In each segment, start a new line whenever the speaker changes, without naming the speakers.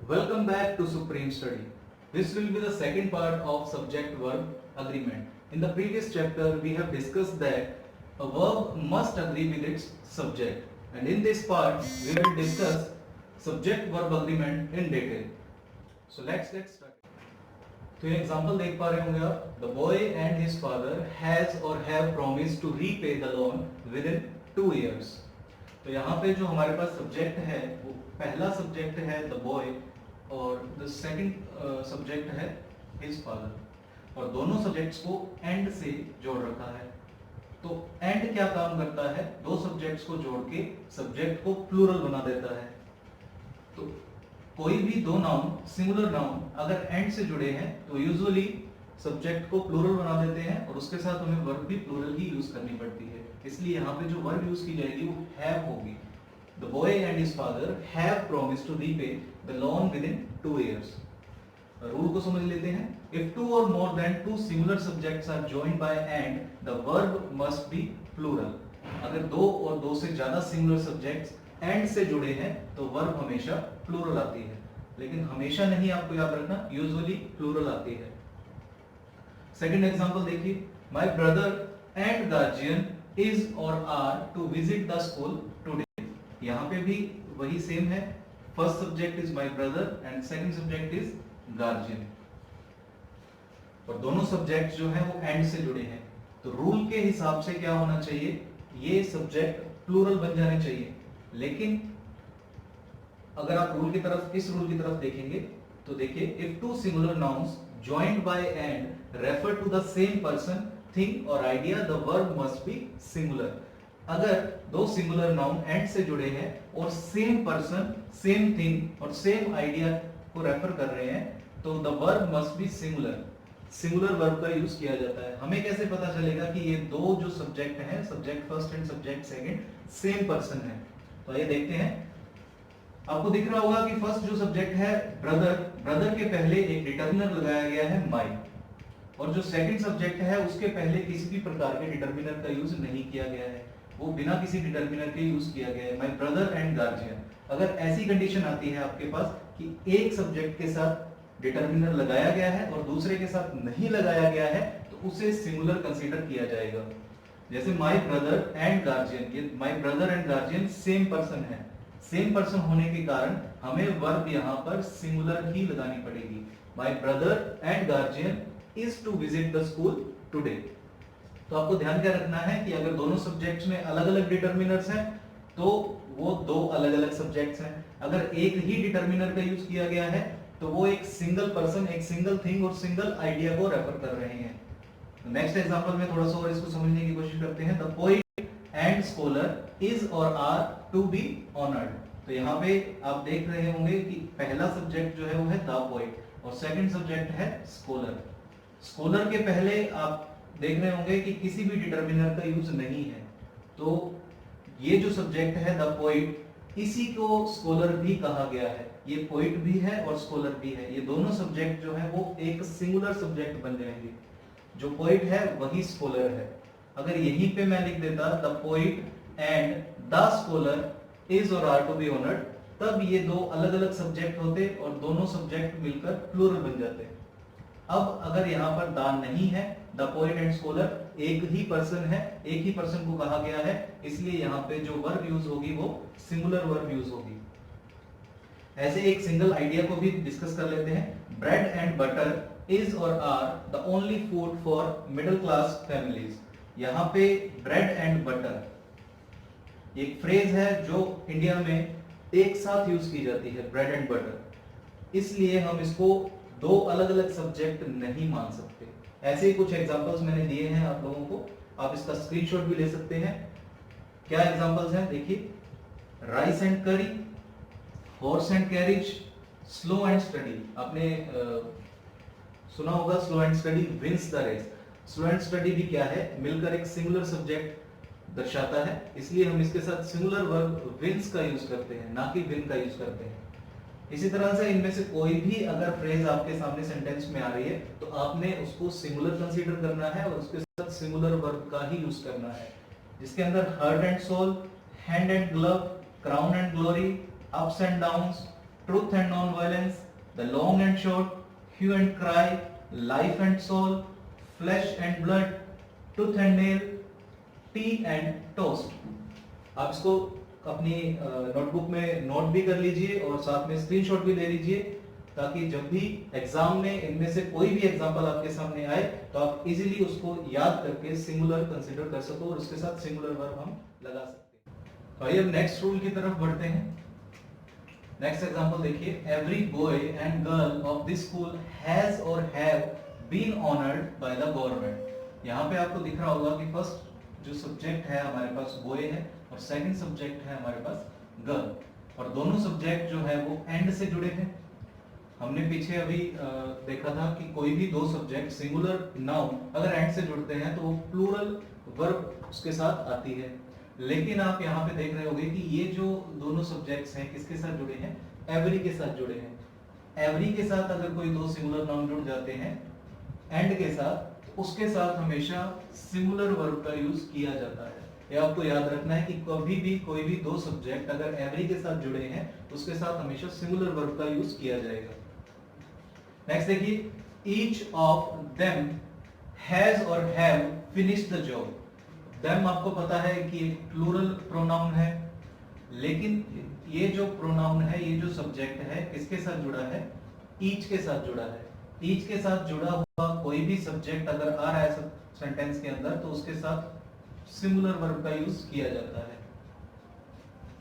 Welcome back to Supreme Study. This will be the second part of subject-verb agreement. In the previous chapter, we have discussed that a verb must agree with its subject. And in this part, we will discuss subject-verb agreement in detail. So let's get started. तो ये example देख पा रहे होंगे आप. The boy and his father has और have promise to repay the loan within 2 years. तो यहाँ पे जो हमारे पास सब्जेक्ट है वो पहला सब्जेक्ट है द बॉय और द सेकंड सब्जेक्ट है हिज फादर, और दोनों सब्जेक्ट्स को एंड से जोड़ रखा है. तो एंड क्या काम करता है? दो सब्जेक्ट्स को जोड़ के सब्जेक्ट को प्लूरल बना देता है. तो कोई भी दो नाउन, सिमिलर नाउन अगर एंड से जुड़े हैं तो यूजुअली सब्जेक्ट को प्लूरल बना देते हैं और उसके साथ हमें वर्ब भी प्लूरल ही यूज करनी पड़ती है. इसलिए यहाँ पे जो वर्ब यूज की जाएगी वो हैव होगी. The boy and his father have promised to repay the loan within 2 years. Rule को समझ लेते हैं. इफ टू और more than two similar subjects are joined by and the verb must be plural. अगर दो और दो से ज्यादा सिमिलर सब्जेक्ट्स एंड से जुड़े हैं तो वर्ब हमेशा प्लूरल आती है, लेकिन हमेशा नहीं, आपको याद रखना, यूजुअली प्लूरल आती है. सेकंड एग्जांपल देखिए. My brother and guardian is और are to visit the school today. यहाँ पे भी वही सेम है. First subject is my brother and second subject is guardian, और दोनों सब्जेक्ट जो है वो एंड से जुड़े हैं. तो रूल के हिसाब से क्या होना चाहिए? ये सब्जेक्ट प्लूरल बन जाने चाहिए. लेकिन अगर आप रूल की तरफ, इस रूल की तरफ देखेंगे तो देखिए, if two similar nouns joined by and refer to the same person, thing or idea, the verb must be similar. अगर दो सिमिलर नाउन एंड से जुड़े हैं और सेम पर्सन, सेम थिंग और सेम आइडिया को रेफर कर रहे हैं तो the verb must be similar. Similar verb का यूज किया जाता है. हमें कैसे पता चलेगा कि ये दो जो सब्जेक्ट हैं, subject first and subject second, same person है? तो ये देखते हैं. आपको दिख रहा होगा कि फर्स्ट जो सब्जेक्ट है ब्रदर, ब्रदर के पहले एक डिटर्मिनर लगाया गया है माई, और जो सेकंड सब्जेक्ट है उसके पहले किसी भी प्रकार के डिटर्मिनर का यूज नहीं किया गया है, वो बिना किसी डिटर्मिनर के यूज किया गया है, माय ब्रदर एंड गार्जियन. अगर ऐसी कंडीशन आती है आपके पास कि एक सब्जेक्ट के साथ डिटर्मिनर लगाया गया है और दूसरे के साथ नहीं लगाया गया है तो उसे सिमिलर कंसीडर किया जाएगा. जैसे माय ब्रदर एंड गार्जियन, ये my brother and guardian same person है. सेम पर्सन होने के कारण हमें वर्ब यहाँ पर सिंगुलर ही लगानी पड़ेगी. My brother and guardian is to visit the school today. तो आपको ध्यान क्या रखना है कि अगर दोनों सब्जेक्ट्स में अलग अलग डिटर्मिनर्स हैं तो वो दो अलग अलग सब्जेक्ट्स हैं. अगर एक ही डिटर्मिनर का यूज किया गया है तो वो एक सिंगल पर्सन, एक सिंगल थिंग और सिंगल आइडिया को रेफर कर रहे हैं. नेक्स्ट एग्जांपल में थोड़ा सा और इसको समझने की कोशिश करते हैं. The poet and scholar is और आर टू बी ऑनर्ड. तो यहाँ पे आप देख रहे होंगे कि पहला सब्जेक्ट जो है वो है द पोएट और सेकंड सब्जेक्ट है स्कॉलर. स्कॉलर के पहले आप देख रहे होंगे कि किसी भी डिटर्मिनर का यूज नहीं है. तो ये जो सब्जेक्ट है द पोएट, इसी को स्कॉलर भी कहा गया है. ये पोएट भी है और स्कॉलर भी है. ये दोनों सब्जेक्ट जो है वो एक सिंगुलर सब्जेक्ट बन जाएंगे. जो पोएट है वही स्कॉलर है. अगर यहीं पे मैं लिख देता the poet and the scholar is और आर टू बी ऑनर्ड, तब ये दो अलग अलग सब्जेक्ट होते और दोनों सब्जेक्ट मिलकर प्लूरल बन जाते. अब अगर यहाँ पर द नहीं है, द पोएट एंड स्कॉलर एक ही पर्सन है, एक ही पर्सन को कहा गया है, इसलिए यहाँ पे जो वर्ब यूज होगी वो सिंगुलर वर्ब यूज होगी. ऐसे एक सिंगल आइडिया को भी डिस्कस कर लेते हैं. ब्रेड एंड बटर इज और are the only food for middle class families. यहाँ पे ब्रेड एंड बटर एक फ्रेज है जो इंडिया में एक साथ यूज की जाती है, ब्रेड एंड बटर. इसलिए हम इसको दो अलग अलग सब्जेक्ट नहीं मान सकते. ऐसे ही कुछ एग्जांपल्स मैंने दिए हैं आप लोगों को, आप इसका स्क्रीनशॉट भी ले सकते हैं. क्या एग्जांपल्स हैं देखिए. Rice and curry, horse and carriage, slow and steady. आपने सुना होगा slow and steady wins the race. Slow and steady भी क्या है? मिलकर एक सिंगुलर सब्जेक्ट दर्शाता है, इसलिए हम इसके साथ सिंगुलर वर्ब विंस का यूज करते हैं, ना कि विन का यूज करते हैं. इसी तरह से इनमें से कोई भी अगर फ्रेज आपके सामने सेंटेंस में आ रही है तो आपने उसको सिंगुलर कंसीडर करना है और उसके साथ सिंगुलर वर्ब का ही यूज करना है. जिसके अंदर heart and soul, hand and glove, crown and glory, ups and downs, truth and non violence, the long and short, hue and cry, life and soul, flesh and blood, tooth and nail, tea and toast. आप इसको अपनी notebook में note भी कर लीजिए और साथ में स्क्रीनशॉट भी ले लीजिए, ताकि जब भी एग्जाम में इनमें से कोई भी एग्जांपल आपके सामने आए तो आप इजीली उसको याद करके सिंगुलर कंसीडर कर सको और उसके साथ सिंगुलर वर्ब हम लगा सकते हैं। तो आइए अब नेक्स्ट रूल की तरफ बढ़ते हैं। नेक्स्ट एग्जांपल देखिए, every boy and girl of this school has और have been honoured by the government. यहाँ पे आपको दिख रहा होगा कि फर्स्ट जो सब्जेक्ट है हमारे पास बॉय है और सेकंड सब्जेक्ट है हमारे पास गर्ल, और दोनों सब्जेक्ट जो है वो एंड से जुड़े हैं। हमने पीछे अभी देखा था कि कोई भी दो सब्जेक्ट सिंगुलर नाउन अगर एंड से जुड़ते हैं तो वो प्लूरल वर्ब उसके साथ आती है। लेकिन आप यहाँ पे देख रहे होंगे कि ये जो दोनों सब्जेक्ट्स हैं किसके साथ जुड़े हैं, एवरी के साथ जुड़े हैं। एवरी के साथ अगर कोई दो सिंगुलर नाउन जुड़ जाते हैं एंड के साथ, तो उसके साथ हमेशा सिंगुलर वर्ब का यूज किया जाता है। ये आपको याद रखना है कि कभी भी कोई भी दो सब्जेक्ट अगर एवरी के साथ जुड़े हैं तो उसके साथ हमेशा सिंगुलर वर्ब का यूज किया जाएगा। नेक्स्ट देखिए, ईच ऑफ देम हैज और have finished the job. Them आपको पता है कि प्लूरल प्रोनाउन है, लेकिन ये जो प्रोनाउन है, ये जो सब्जेक्ट है, किसके साथ जुड़ा है, ईच के साथ जुड़ा है। ईच के साथ जुड़ा हुआ कोई भी सब्जेक्ट अगर आ रहा है सेंटेंस के अंदर तो उसके साथ सिंगुलर वर्ब का यूज किया जाता है।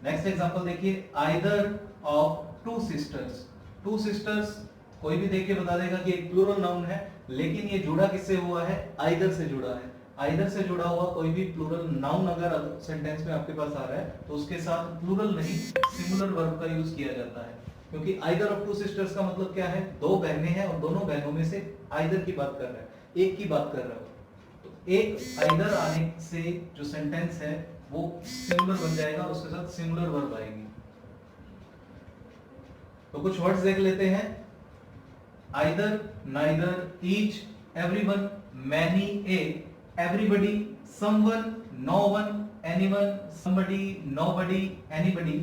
नेक्स्ट एग्जांपल देखिए, either of two sisters. Two sisters कोई भी देख के बता देगा कि एक प्लूरल नाउन है, लेकिन ये जुड़ा किससे हुआ है, आइदर से जुड़ा है। आइदर से जुड़ा हुआ कोई भी प्लूरल नाउन अगर सेंटेंस में आपके पास आ रहा है तो उसके साथ प्लूरल नहीं सिंगुलर वर्ब का यूज किया जाता है, क्योंकि आइदर ऑफ टू सिस्टर्स का मतलब क्या है, दो बहनें हैं और दोनों बहनों में से आइदर की बात कर रहा है, एक की बात कर रहा है। तो एक आइदर आने से जो सेंटेंस है वो सिंगुलर बन जाएगा, उसके साथ सिंगुलर वर्ब आएगी। तो कुछ वर्ड्स देख लेते हैं, either, neither, each, everyone, many, a, everybody, someone, no one, anyone, somebody, nobody, anybody,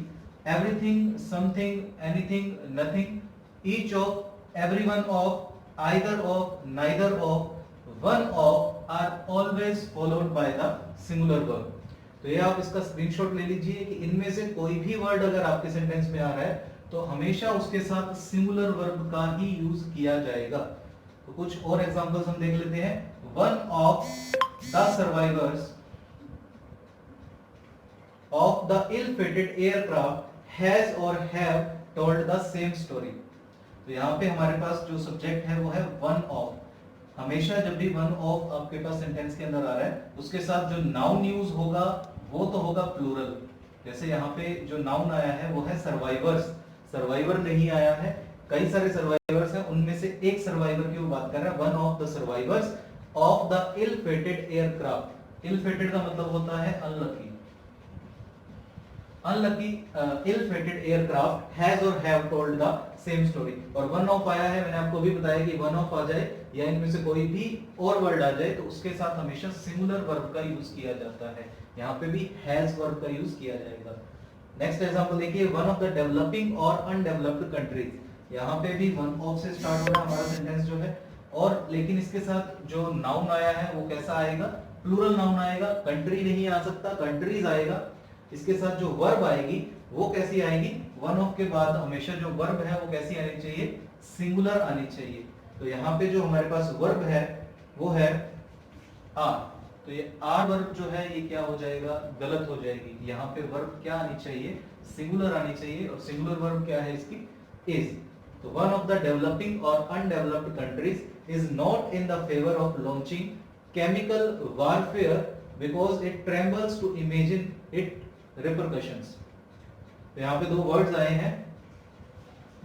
everything, something, anything, nothing, each of, everyone of, either of, neither of, one of are always followed by the singular verb। तो ये आप इसका screenshot ले लीजिए कि इनमें से कोई भी वर्ड अगर आपके सेंटेंस में आ रहा है तो हमेशा उसके साथ सिंगुलर वर्ब का ही यूज किया जाएगा। तो कुछ और एग्जांपल्स हम देख लेते हैं। One of the survivors of the ill-fated aircraft has or have told the same story। तो यहाँ पे हमारे पास जो सब्जेक्ट है वो है one of। हमेशा जब भी one of आपके पास सेंटेंस के अंदर आ रहा है उसके साथ जो नाउन यूज होगा वो तो होगा प्लूरल। जैसे यहाँ पे जो नाउन आया है वो है सर्वाइवर्स, सर्वाइवर नहीं आया है, कई सारे सर्वाइवर्स हैं, उनमें से एक सर्वाइवर की वो बात कर रहा है, one of the survivors of the ill fated aircraft. Ill fated का मतलब होता है unlucky. Unlucky ill fated aircraft has और have told the same story. और वन ऑफ आया है, मैंने आपको भी बताया कि वन ऑफ आ जाए या इनमें से कोई भी और वर्ड आ जाए तो उसके साथ हमेशा सिंगुलर वर्ब का यूज किया जाता है। यहाँ पे भी हैज वर्ब का यूज किया जाएगा। नेक्स्ट एग्जांपल देखिए, वन ऑफ द डेवलपिंग और अनडेवलप्ड कंट्रीज। यहाँ पे भी वन ऑफ से स्टार्ट हो रहा है हमारा सेंटेंस जो है, और लेकिन इसके साथ जो नाउन आया है वो कैसा आएगा, प्लूरल नाउन आएगा, कंट्री नहीं आ सकता, कंट्रीज आएगा। इसके साथ जो वर्ब आएगी वो कैसी आएगी, वन ऑफ के बाद हमेशा जो वर्ब है वो कैसी आनी चाहिए, सिंगुलर आनी चाहिए। तो यहाँ पे जो हमारे पास वर्ब है वो है आर, तो ये आर वर्ब जो है ये क्या हो जाएगा, गलत हो जाएगी। यहाँ पे वर्ब क्या आनी चाहिए, सिंगुलर आनी चाहिए, और सिंगुलर वर्ब क्या है इसकी, इज। तो वन ऑफ द डेवलपिंग और undeveloped countries is not in the favor of launching chemical warfare because it trembles to imagine its repercussions। तो यहाँ पे दो वर्ड्स आए हैं,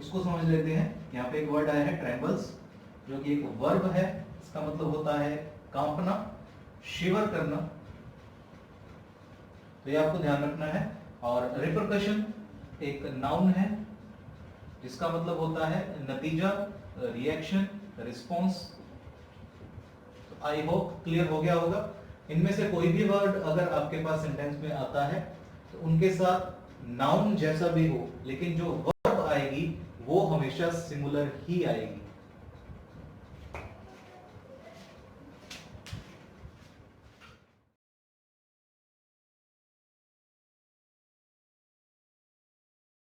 इसको समझ लेते हैं। यहाँ पे एक वर्ड आया है trembles, जो कि एक वर्ब है, इसका मतलब होता है कांपना, शिवर करना। तो ये आपको ध्यान रखना है। और repercussion एक नाउन है जिसका मतलब होता है नतीजा, reaction, response. I hope clear हो गया होगा। इनमें से कोई भी वर्ड अगर आपके पास सेंटेंस में आता है तो उनके साथ नाउन जैसा भी हो, लेकिन जो वर्ब आएगी वो हमेशा सिमुलर ही आएगी।